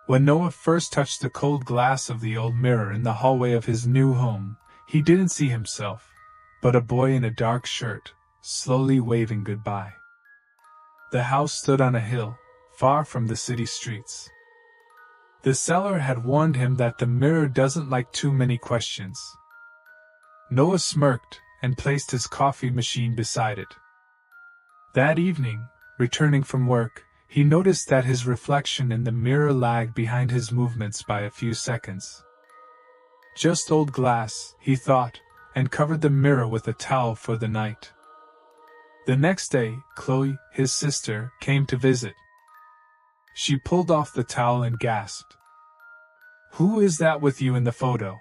When Noah first touched the cold glass of the old mirror in the hallway of his new home, he didn't see himself, but a boy in a dark shirt, slowly waving goodbye. The house stood on a hill, far from the city streets. The seller had warned him that the mirror doesn't like too many questions. Noah smirked and placed his coffee machine beside it. That evening, returning from work, he noticed that his reflection in the mirror lagged behind his movements by a few seconds. Just old glass, he thought, and covered the mirror with a towel for the night. The next day, Chloe, his sister, came to visit. She pulled off the towel and gasped. "Who is that with you in the photo?"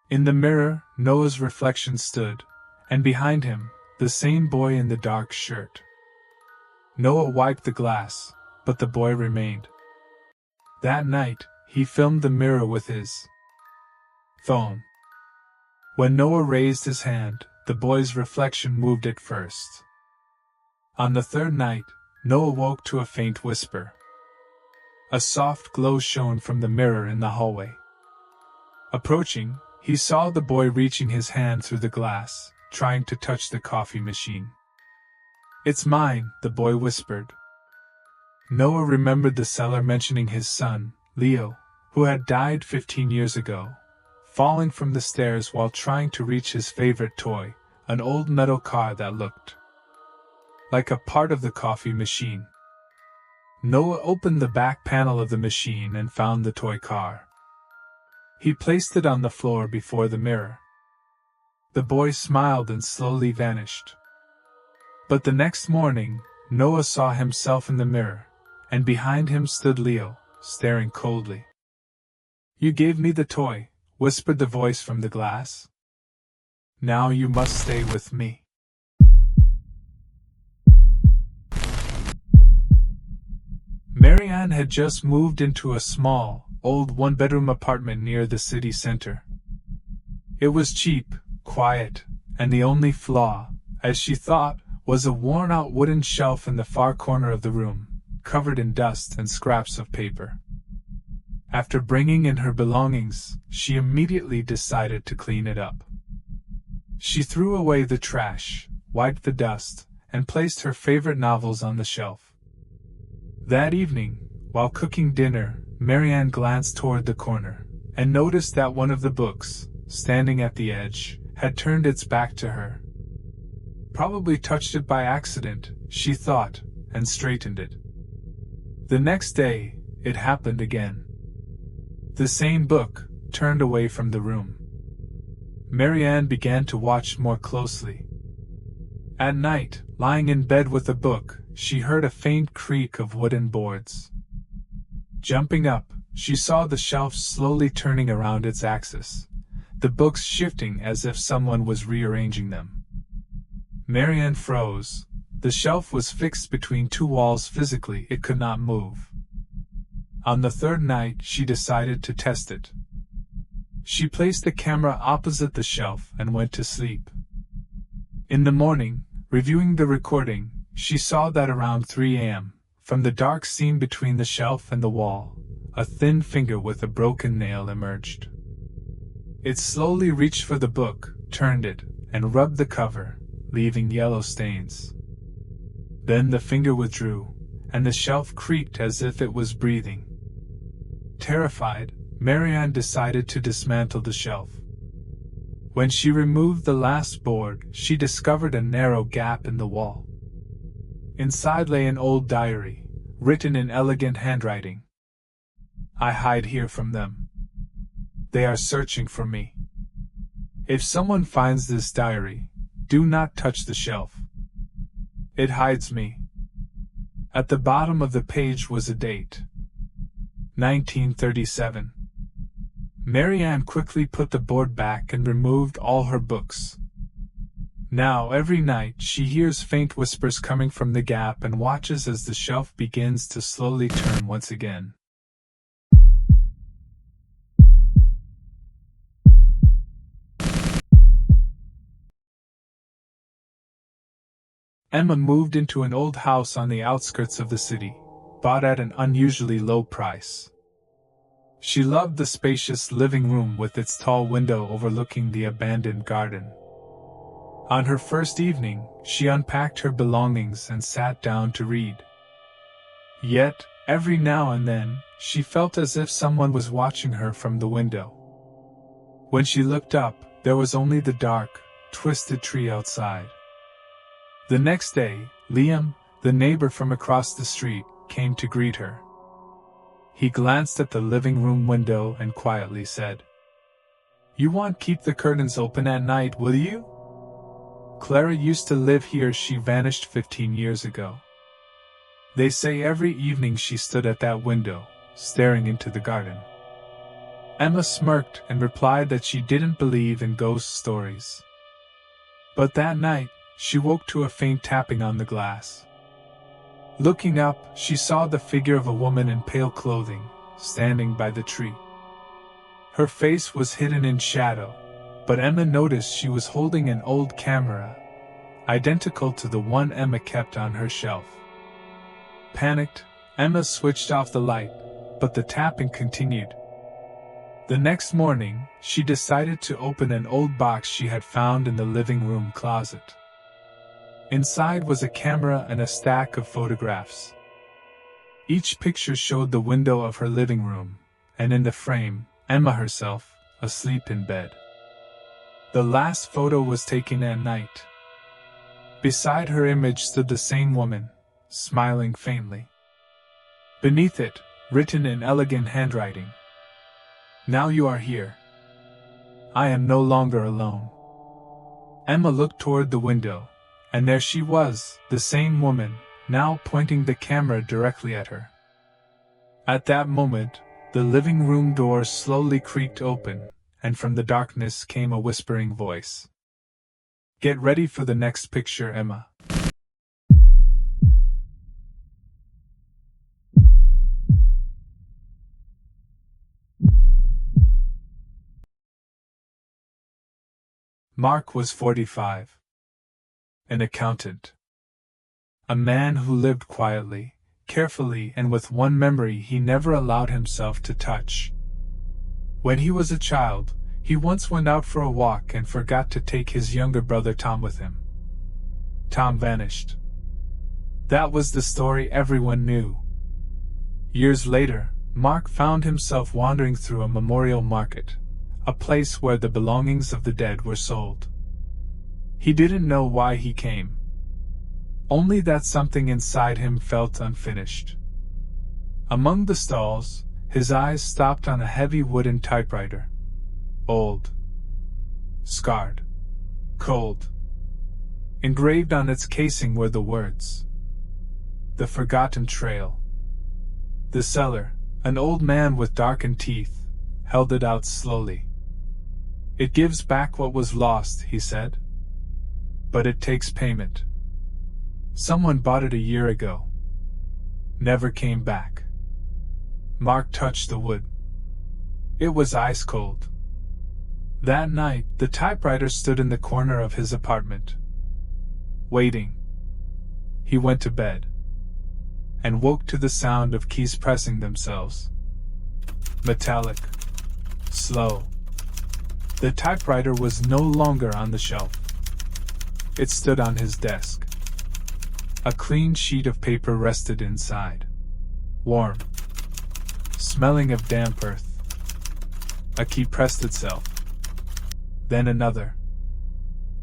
In the mirror, Noah's reflection stood, and behind him, the same boy in the dark shirt. Noah wiped the glass, but the boy remained. That night, he filmed the mirror with his phone. When Noah raised his hand, the boy's reflection moved at first. On the third night, Noah woke to a faint whisper. A soft glow shone from the mirror in the hallway. Approaching, he saw the boy reaching his hand through the glass, trying to touch the coffee machine. "It's mine," the boy whispered. Noah remembered the seller mentioning his son, Leo, who had died 15 years ago, falling from the stairs while trying to reach his favorite toy, an old metal car that looked like a part of the coffee machine. Noah opened the back panel of the machine and found the toy car. He placed it on the floor before the mirror. The boy smiled and slowly vanished. But the next morning, Noah saw himself in the mirror, and behind him stood Leo, staring coldly. "You gave me the toy," whispered the voice from the glass. "Now you must stay with me." Marianne had just moved into a small, old one-bedroom apartment near the city center. It was cheap, quiet, and the only flaw, as she thought, was a worn-out wooden shelf in the far corner of the room, covered in dust and scraps of paper. After bringing in her belongings, she immediately decided to clean it up. She threw away the trash, wiped the dust, and placed her favorite novels on the shelf. That evening, while cooking dinner, Marianne glanced toward the corner, and noticed that one of the books, standing at the edge, had turned its back to her. Probably touched it by accident, she thought, and straightened it. The next day, it happened again. The same book, turned away from the room. Marianne began to watch more closely. At night, lying in bed with a book, she heard a faint creak of wooden boards. Jumping up, she saw the shelf slowly turning around its axis, the books shifting as if someone was rearranging them. Marianne froze. The shelf was fixed between two walls physically, it could not move. On the third night, she decided to test it. She placed the camera opposite the shelf and went to sleep. In the morning, reviewing the recording, she saw that around 3 a.m., from the dark seam between the shelf and the wall, a thin finger with a broken nail emerged. It slowly reached for the book, turned it, and rubbed the cover, leaving yellow stains. Then the finger withdrew, and the shelf creaked as if it was breathing. Terrified, Marianne decided to dismantle the shelf. When she removed the last board, she discovered a narrow gap in the wall. Inside lay an old diary, written in elegant handwriting. "I hide here from them. They are searching for me. If someone finds this diary, do not touch the shelf. It hides me." At the bottom of the page was a date. 1937. Marianne quickly put the board back and removed all her books. Now every night she hears faint whispers coming from the gap and watches as the shelf begins to slowly turn once again. Emma moved into an old house on the outskirts of the city, bought at an unusually low price. She loved the spacious living room with its tall window overlooking the abandoned garden. On her first evening, she unpacked her belongings and sat down to read. Yet, every now and then, she felt as if someone was watching her from the window. When she looked up, there was only the dark, twisted tree outside. The next day, Liam, the neighbor from across the street, came to greet her. He glanced at the living room window and quietly said, "You won't keep the curtains open at night, will you? Clara used to live here. She vanished 15 years ago. They say every evening she stood at that window, staring into the garden." Emma smirked and replied that she didn't believe in ghost stories. But that night, she woke to a faint tapping on the glass. Looking up, she saw the figure of a woman in pale clothing, standing by the tree. Her face was hidden in shadow, but Emma noticed she was holding an old camera, identical to the one Emma kept on her shelf. Panicked, Emma switched off the light, but the tapping continued. The next morning, she decided to open an old box she had found in the living room closet. Inside was a camera and a stack of photographs. Each picture showed the window of her living room, and in the frame, Emma herself, asleep in bed. The last photo was taken at night. Beside her image stood the same woman, smiling faintly. Beneath it, written in elegant handwriting, "Now you are here. I am no longer alone." Emma looked toward the window, and there she was, the same woman, now pointing the camera directly at her. At that moment, the living room door slowly creaked open, and from the darkness came a whispering voice. "Get ready for the next picture, Emma." Mark was 45. An accountant. A man who lived quietly, carefully, and with one memory he never allowed himself to touch. When he was a child, he once went out for a walk and forgot to take his younger brother Tom with him. Tom vanished. That was the story everyone knew. Years later, Mark found himself wandering through a memorial market, a place where the belongings of the dead were sold. He didn't know why he came. Only that something inside him felt unfinished. Among the stalls, his eyes stopped on a heavy wooden typewriter. Old. Scarred. Cold. Engraved on its casing were the words, "The Forgotten Trail." The seller, an old man with darkened teeth, held it out slowly. "It gives back what was lost," he said. "But it takes payment. Someone bought it a year ago. Never came back." Mark touched the wood. It was ice cold. That night, the typewriter stood in the corner of his apartment, waiting. He went to bed, and woke to the sound of keys pressing themselves. Metallic. Slow. The typewriter was no longer on the shelf. It stood on his desk. A clean sheet of paper rested inside. Warm. Smelling of damp earth. A key pressed itself. Then another.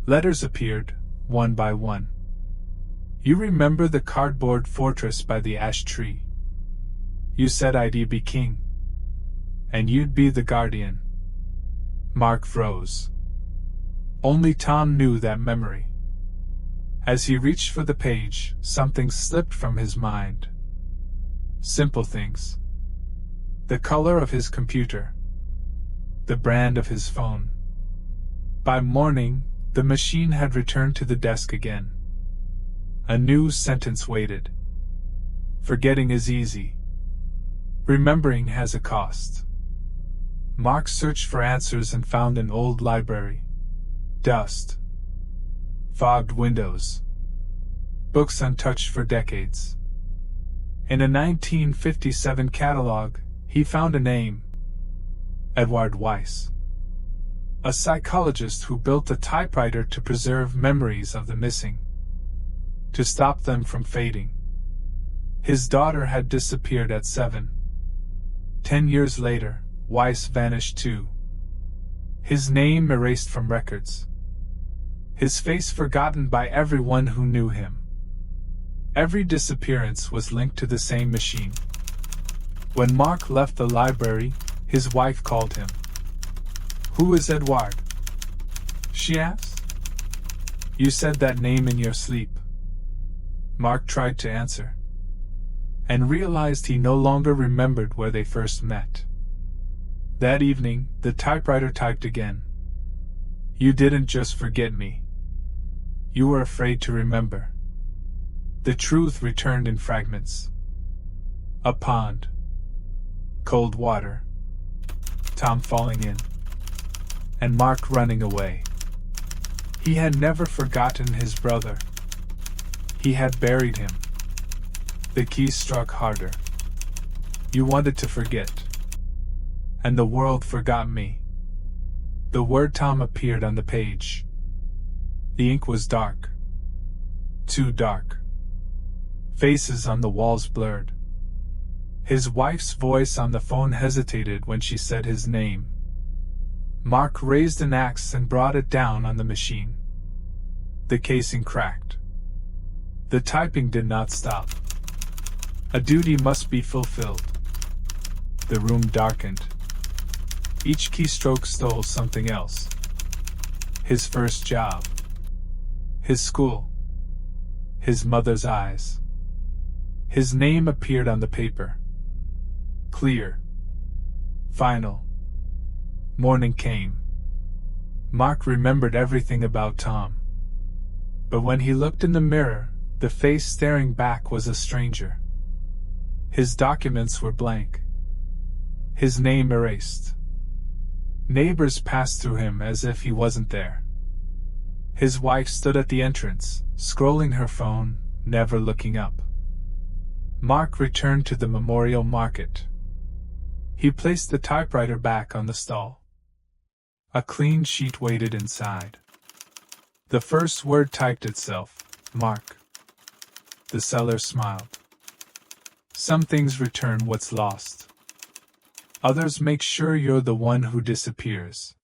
Letters appeared, one by one. "You remember the cardboard fortress by the ash tree? You said I'd be king. And you'd be the guardian." Mark froze. Only Tom knew that memory. As he reached for the page, something slipped from his mind. Simple things. The color of his computer. The brand of his phone. By morning, the machine had returned to the desk again. A new sentence waited. "Forgetting is easy. Remembering has a cost." Mark searched for answers and found an old library. Dust. Fogged windows. Books untouched for decades. In a 1957 catalog, he found a name, Edward Weiss, a psychologist who built a typewriter to preserve memories of the missing, to stop them from fading. His daughter had disappeared at 7. 10 years later, Weiss vanished too. His name erased from records. His face forgotten by everyone who knew him. Every disappearance was linked to the same machine. When Mark left the library, his wife called him. "Who is Edward?" she asked. "You said that name in your sleep." Mark tried to answer, and realized he no longer remembered where they first met. That evening, the typewriter typed again. "You didn't just forget me. You were afraid to remember." The truth returned in fragments. A pond. Cold water. Tom falling in. And Mark running away. He had never forgotten his brother. He had buried him. The key struck harder. "You wanted to forget. And the world forgot me." The word Tom appeared on the page. The ink was dark. Too dark. Faces on the walls blurred. His wife's voice on the phone hesitated when she said his name. Mark raised an axe and brought it down on the machine. The casing cracked. The typing did not stop. A duty must be fulfilled. The room darkened. Each keystroke stole something else. His first job. His school. His mother's eyes. His name appeared on the paper. Clear. Final. Morning came. Mark remembered everything about Tom. But when he looked in the mirror, the face staring back was a stranger. His documents were blank. His name erased. Neighbors passed through him as if he wasn't there. His wife stood at the entrance, scrolling her phone, never looking up. Mark returned to the Memorial Market. He placed the typewriter back on the stall. A clean sheet waited inside. The first word typed itself, Mark. The seller smiled. Some things return what's lost. Others make sure you're the one who disappears.